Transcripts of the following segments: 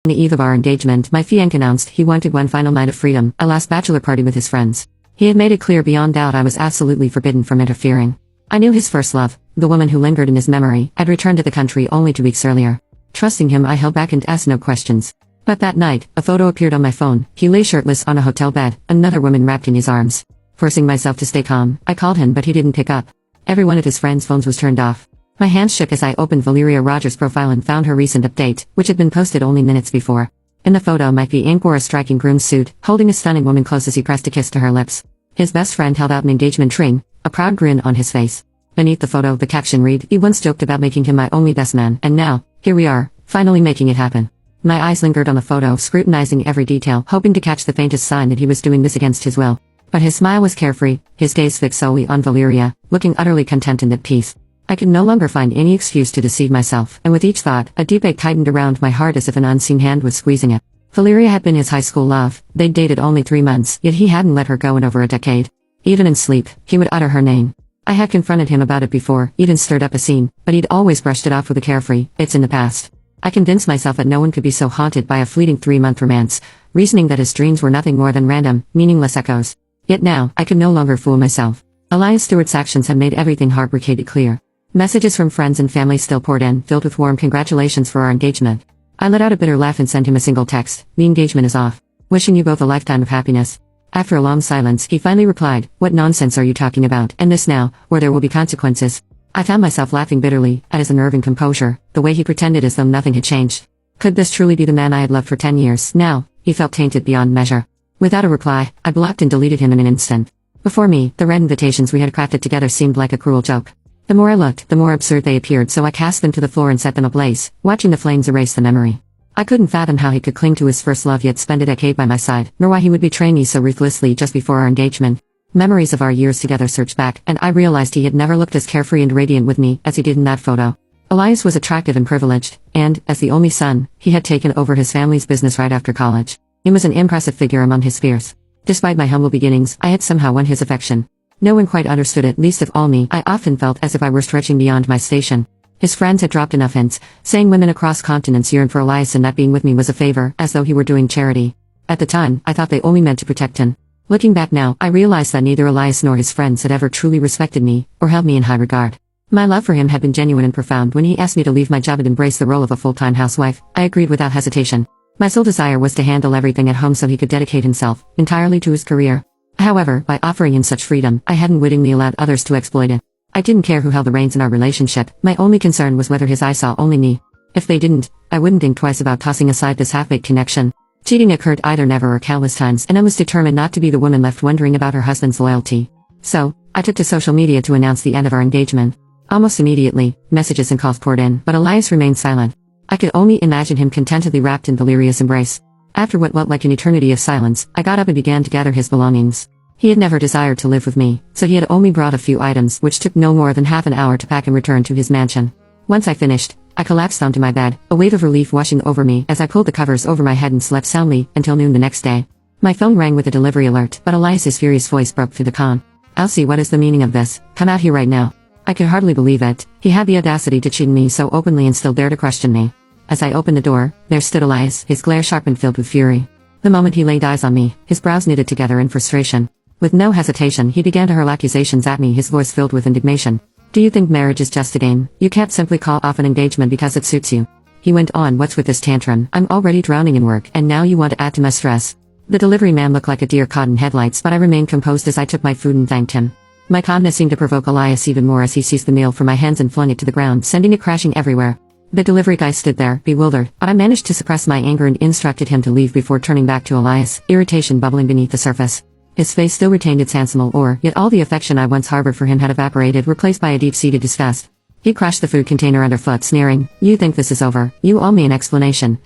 On the eve of our engagement, my fiancé announced he wanted one final night of freedom, a last bachelor party with his friends. He had made it clear beyond doubt I was absolutely forbidden from interfering. I knew his first love, the woman who lingered in his memory, had returned to the country only 2 weeks earlier. Trusting him, I held back and asked no questions. But that night, a photo appeared on my phone. He lay shirtless on a hotel bed, another woman wrapped in his arms. Forcing myself to stay calm, I called him but he didn't pick up. Every one of his friends' phones was turned off. My hands shook as I opened Valeria Rogers' profile and found her recent update, which had been posted only minutes before. In the photo, my fiancé wore a striking groom's suit, holding a stunning woman close as he pressed a kiss to her lips. His best friend held out an engagement ring, a proud grin on his face. Beneath the photo, the caption read, "He once joked about making him my only best man, and now, here we are, finally making it happen." My eyes lingered on the photo, scrutinizing every detail, hoping to catch the faintest sign that he was doing this against his will. But his smile was carefree, his gaze fixed solely on Valeria, looking utterly content and at peace. I could no longer find any excuse to deceive myself, and with each thought, a deep ache tightened around my heart as if an unseen hand was squeezing it. Valeria had been his high school love. They'd dated only 3 months, yet he hadn't let her go in over a decade. Even in sleep, he would utter her name. I had confronted him about it before, even stirred up a scene, but he'd always brushed it off with a carefree, "It's in the past." I convinced myself that no one could be so haunted by a fleeting 3-month romance, reasoning that his dreams were nothing more than random, meaningless echoes. Yet now, I could no longer fool myself. Elias Stewart's actions had made everything heartbreakingly clear. Messages from friends and family still poured in, filled with warm congratulations for our engagement. I let out a bitter laugh and sent him a single text, "The engagement is off. Wishing you both a lifetime of happiness." After a long silence, he finally replied, "What nonsense are you talking about, and this now, where there will be consequences?" I found myself laughing bitterly, at his unnerving composure, the way he pretended as though nothing had changed. Could this truly be the man I had loved for 10 years? Now, he felt tainted beyond measure. Without a reply, I blocked and deleted him in an instant. Before me, the red invitations we had crafted together seemed like a cruel joke. The more I looked, the more absurd they appeared, so I cast them to the floor and set them ablaze, watching the flames erase the memory. I couldn't fathom how he could cling to his first love yet spend a decade by my side, nor why he would betray me so ruthlessly just before our engagement. Memories of our years together surged back, and I realized he had never looked as carefree and radiant with me as he did in that photo. Elias was attractive and privileged, and, as the only son, he had taken over his family's business right after college. He was an impressive figure among his peers. Despite my humble beginnings, I had somehow won his affection. No one quite understood it, least of all me. I often felt as if I were stretching beyond my station. His friends had dropped enough hints, saying women across continents yearned for Elias and not being with me was a favor, as though he were doing charity. At the time, I thought they only meant to protect him. Looking back now, I realized that neither Elias nor his friends had ever truly respected me, or held me in high regard. My love for him had been genuine and profound. When he asked me to leave my job and embrace the role of a full-time housewife, I agreed without hesitation. My sole desire was to handle everything at home so he could dedicate himself entirely to his career. However, by offering him such freedom, I hadn't wittingly allowed others to exploit it. I didn't care who held the reins in our relationship. My only concern was whether his eyes saw only me. If they didn't, I wouldn't think twice about tossing aside this half-baked connection. Cheating occurred either never or countless times, and I was determined not to be the woman left wondering about her husband's loyalty. So, I took to social media to announce the end of our engagement. Almost immediately, messages and calls poured in, but Elias remained silent. I could only imagine him contentedly wrapped in Valeria's embrace. After what felt like an eternity of silence, I got up and began to gather his belongings. He had never desired to live with me, so he had only brought a few items, which took no more than half an hour to pack and return to his mansion. Once I finished, I collapsed onto my bed, a wave of relief washing over me as I pulled the covers over my head and slept soundly until noon the next day. My phone rang with a delivery alert, but Elias's furious voice broke through the calm. "Elsie, what is the meaning of this? Come out here right now." I could hardly believe it. He had the audacity to cheat me so openly and still dare to question me. As I opened the door, there stood Elias, his glare sharp and filled with fury. The moment he laid eyes on me, his brows knitted together in frustration. With no hesitation, he began to hurl accusations at me, his voice filled with indignation. "Do you think marriage is just a game? You can't simply call off an engagement because it suits you." He went on, "What's with this tantrum? I'm already drowning in work, and now you want to add to my stress." The delivery man looked like a deer caught in headlights, but I remained composed as I took my food and thanked him. My calmness seemed to provoke Elias even more as he seized the meal from my hands and flung it to the ground, sending it crashing everywhere. The delivery guy stood there, bewildered, but I managed to suppress my anger and instructed him to leave before turning back to Elias, irritation bubbling beneath the surface. His face still retained its handsome allure, yet all the affection I once harbored for him had evaporated, replaced by a deep-seated disgust. He crashed the food container underfoot, sneering, "You think this is over? You owe me an explanation.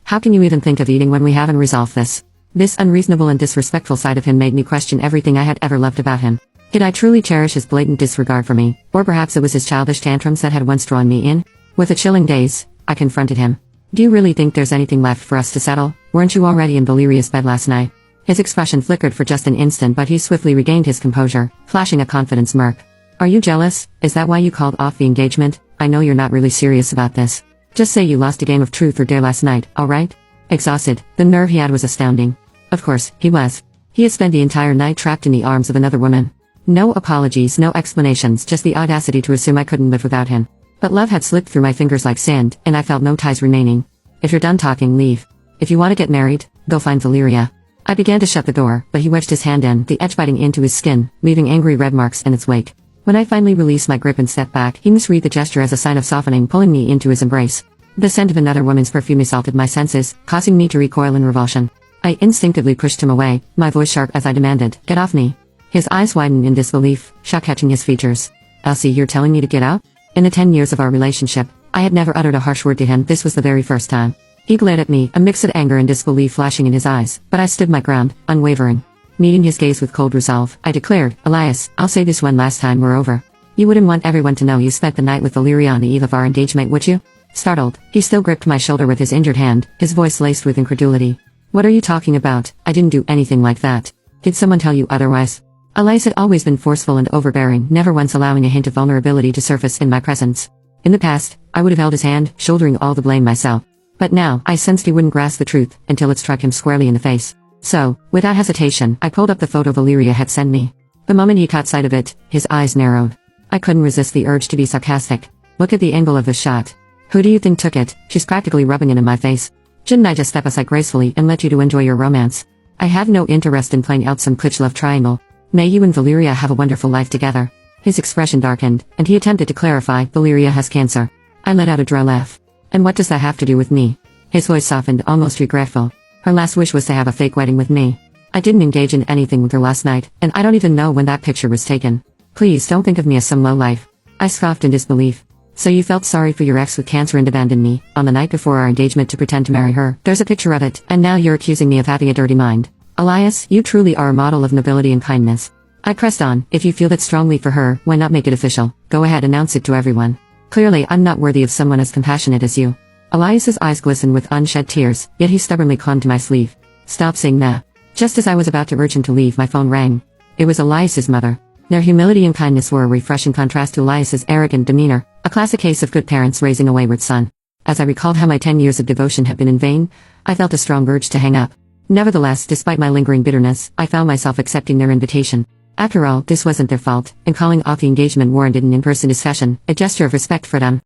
How can you even think of eating when we haven't resolved this?" This unreasonable and disrespectful side of him made me question everything I had ever loved about him. Did I truly cherish his blatant disregard for me, or perhaps it was his childish tantrums that had once drawn me in? With a chilling gaze, I confronted him. "Do you really think there's anything left for us to settle? Weren't you already in Valeria's bed last night?" His expression flickered for just an instant, but he swiftly regained his composure, flashing a confident smirk. "Are you jealous? Is that why you called off the engagement? I know you're not really serious about this. Just say you lost a game of truth or dare last night, alright?" Exhausted, the nerve he had was astounding. Of course, he was. He had spent the entire night trapped in the arms of another woman. No apologies, no explanations, just the audacity to assume I couldn't live without him. But love had slipped through my fingers like sand, and I felt no ties remaining. If you're done talking, leave. If you want to get married, go find Valeria. I began to shut the door, but he wedged his hand in, the edge biting into his skin, leaving angry red marks in its wake. When I finally released my grip and stepped back, he misread the gesture as a sign of softening, pulling me into his embrace. The scent of another woman's perfume assaulted my senses, causing me to recoil in revulsion. I instinctively pushed him away, my voice sharp as I demanded, "Get off me." His eyes widened in disbelief, shock catching his features. "Elsie, you're telling me to get out?" In the 10 years of our relationship, I had never uttered a harsh word to him. This was the very first time. He glared at me, a mix of anger and disbelief flashing in his eyes, but I stood my ground, unwavering. Meeting his gaze with cold resolve, I declared, "Elias, I'll say this one last time we're over. You wouldn't want everyone to know you spent the night with Valeria on the eve of our engagement, would you?" Startled, he still gripped my shoulder with his injured hand, his voice laced with incredulity. "What are you talking about? I didn't do anything like that. Did someone tell you otherwise?" Elias had always been forceful and overbearing, never once allowing a hint of vulnerability to surface in my presence. In the past, I would have held his hand, shouldering all the blame myself. But now, I sensed he wouldn't grasp the truth, until it struck him squarely in the face. So, without hesitation, I pulled up the photo Valeria had sent me. The moment he caught sight of it, his eyes narrowed. I couldn't resist the urge to be sarcastic. "Look at the angle of the shot. Who do you think took it? She's practically rubbing it in my face. Shouldn't I just step aside gracefully and let you to enjoy your romance? I have no interest in playing out some kitsch love triangle. May you and Valeria have a wonderful life together." His expression darkened, and he attempted to clarify, "Valeria has cancer." I let out a dry laugh. "And what does that have to do with me?" His voice softened, almost regretful. "Her last wish was to have a fake wedding with me. I didn't engage in anything with her last night, and I don't even know when that picture was taken. Please don't think of me as some lowlife." I scoffed in disbelief. "So you felt sorry for your ex with cancer and abandoned me, on the night before our engagement to pretend to marry her. There's a picture of it, and now you're accusing me of having a dirty mind. Elias, you truly are a model of nobility and kindness." I pressed on. "If you feel that strongly for her, why not make it official? Go ahead, announce it to everyone. Clearly, I'm not worthy of someone as compassionate as you." Elias's eyes glistened with unshed tears, yet he stubbornly clung to my sleeve. "Stop saying that." Just as I was about to urge him to leave, my phone rang. It was Elias's mother. Their humility and kindness were a refreshing contrast to Elias's arrogant demeanor, a classic case of good parents raising a wayward son. As I recalled how my 10 years of devotion had been in vain, I felt a strong urge to hang up. Nevertheless, despite my lingering bitterness, I found myself accepting their invitation. After all, this wasn't their fault, and calling off the engagement warranted an in-person discussion, a gesture of respect for them.